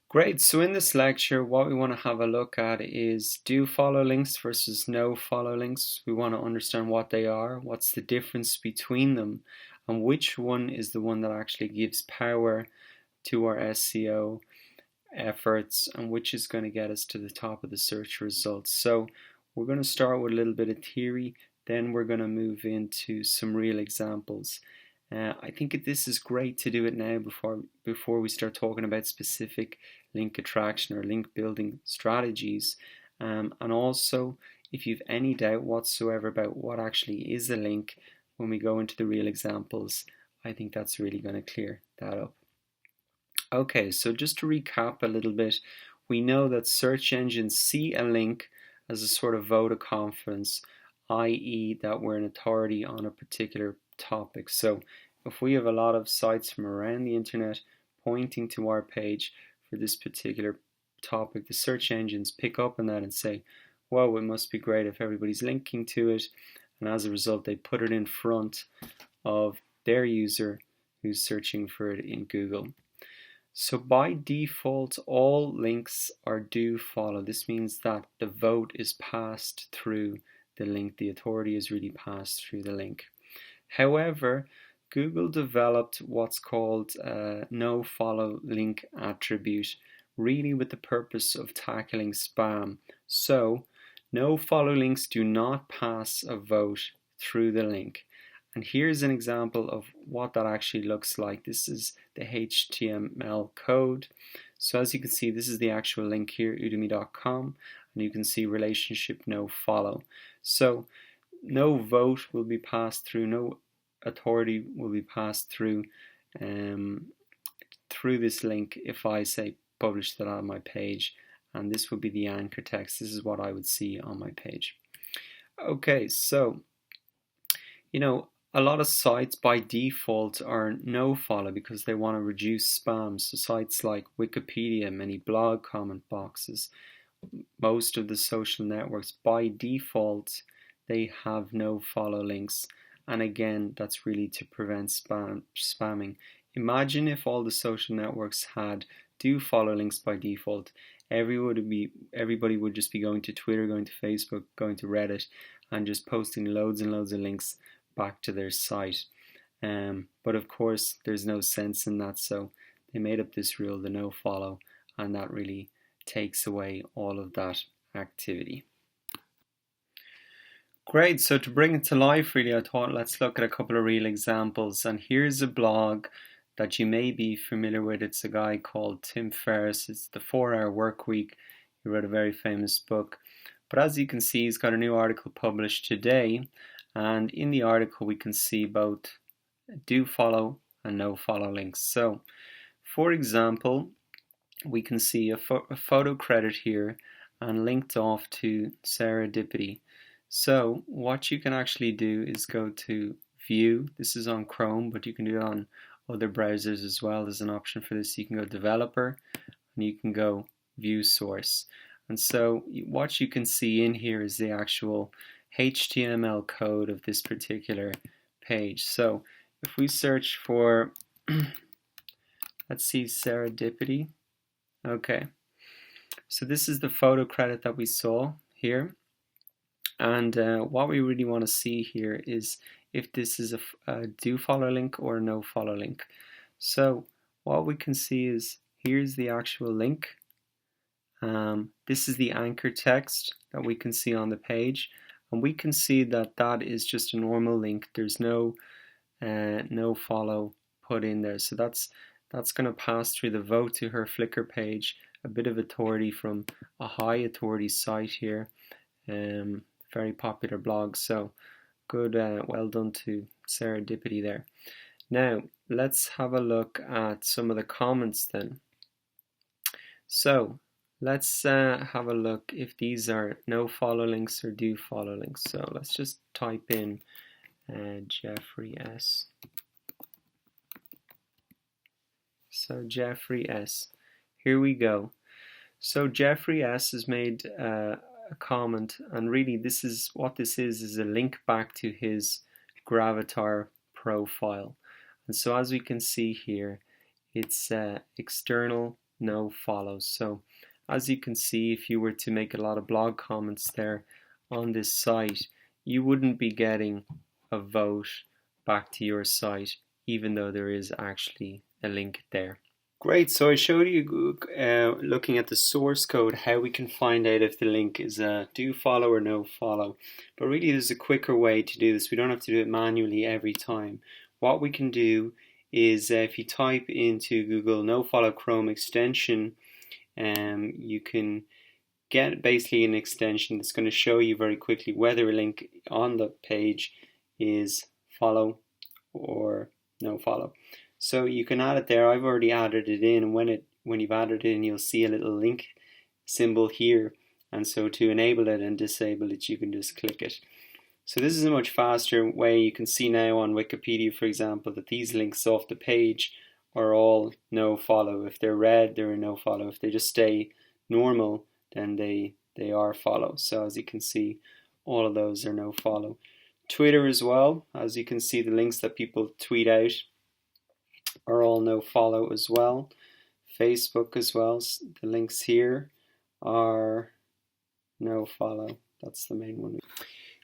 Great. So in this lecture, what we want to have a look at is do follow links versus no follow links. We want to understand what they are, what's the difference between them, and which one is the one that actually gives power to our SEO efforts and which is going to get us to the top of the search results. So we're going to start with a little bit of theory, then we're going to move into some real examples. I think this is great to do it now before we start talking about specific link attraction or link building strategies. And also, if you've any doubt whatsoever about what actually is a link, when we go into the real examples, I think that's really going to clear that up. Okay, so just to recap a little bit, we know that search engines see a link as a sort of vote of confidence, i.e. that we're an authority on a particular topic. So if we have a lot of sites from around the internet pointing to our page for this particular topic, the search engines pick up on that and say, whoa, it must be great if everybody's linking to it. And as a result, they put it in front of their user who's searching for it in Google. So by default, all links are do follow. This means that the vote is passed through the link. The authority is really passed through the link. However, Google developed what's called a no follow link attribute, really with the purpose of tackling spam. So no follow links do not pass a vote through the link. And here's an example of what that actually looks like. This is the HTML code. So as you can see, this is the actual link here, udemy.com, and you can see relationship no follow. So no vote will be passed through, no authority will be passed through this link if I say publish that on my page, and this would be the anchor text. This is what I would see on my page. Okay, so a lot of sites by default are no follow because they want to reduce spam. So sites like Wikipedia, many blog comment boxes, most of the social networks by default they have no follow links. And again, that's really to prevent spamming. Imagine if all the social networks had do follow links by default. Everybody would just be going to Twitter, going to Facebook, going to Reddit, and just posting loads and loads of links back to their site. But of course, there's no sense in that, so they made up this rule, the no follow, and that really takes away all of that activity. Great, so to bring it to life really, I thought let's look at a couple of real examples. And here's a blog that you may be familiar with. It's a guy called Tim Ferriss. It's the 4-Hour Workweek. He wrote a very famous book. But as you can see, he's got a new article published today. And in the article, we can see both do follow and no follow links. So, for example, we can see a photo credit here and linked off to serendipity. So, what you can actually do is go to View. This is on Chrome, but you can do it on other browsers as well. There's an option for this. You can go Developer and you can go View Source. And so, what you can see in here is the actual HTML code of this particular page. So if we search for, let's see, serendipity. Okay, so this is the photo credit that we saw here. And what we really want to see here is if this is a do follow link or a no follow link. So what we can see is here's the actual link. This is the anchor text that we can see on the page. And we can see that that is just a normal link. There's no follow put in there. So that's going to pass through the vote to her Flickr page. A bit of authority from a high authority site here. Very popular blog. So good, well done to Serendipity there. Now let's have a look at some of the comments then. So let's have a look if these are no follow links or do follow links. So let's just type in Jeffrey S. So Jeffrey S. Here we go. So Jeffrey S. has made a comment, and really this is a link back to his Gravatar profile. And so as we can see here, it's external no follows. So as you can see, if you were to make a lot of blog comments there on this site, you wouldn't be getting a vote back to your site, even though there is actually a link there. Great, so I showed you looking at the source code how we can find out if the link is a do follow or no follow. But really there's a quicker way to do this. We don't have to do it manually every time. What we can do is if you type into Google no follow Chrome extension, you can get basically an extension that's going to show you very quickly whether a link on the page is follow or no follow. So you can add it there. I've already added it in, and when you've added it in, you'll see a little link symbol here. And so to enable it and disable it, you can just click it. So this is a much faster way. You can see now on Wikipedia, for example, that these links off the page are all no follow. If they're red, they're a no follow. If they just stay normal, then they are follow. So as you can see, all of those are no follow. Twitter as well, as you can see, the links that people tweet out are all no follow as well. Facebook as well, the links here are no follow. That's the main one.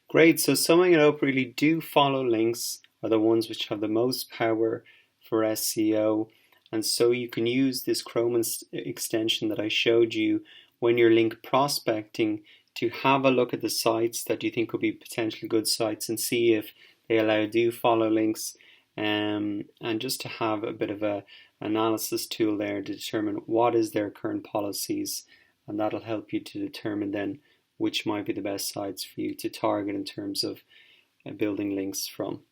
Great, so summing it up, really do follow links are the ones which have the most power for SEO, and so you can use this Chrome extension that I showed you when you're link prospecting to have a look at the sites that you think will be potentially good sites and see if they allow do follow links, and just to have a bit of a analysis tool there to determine what is their current policies, and that'll help you to determine then which might be the best sites for you to target in terms of building links from.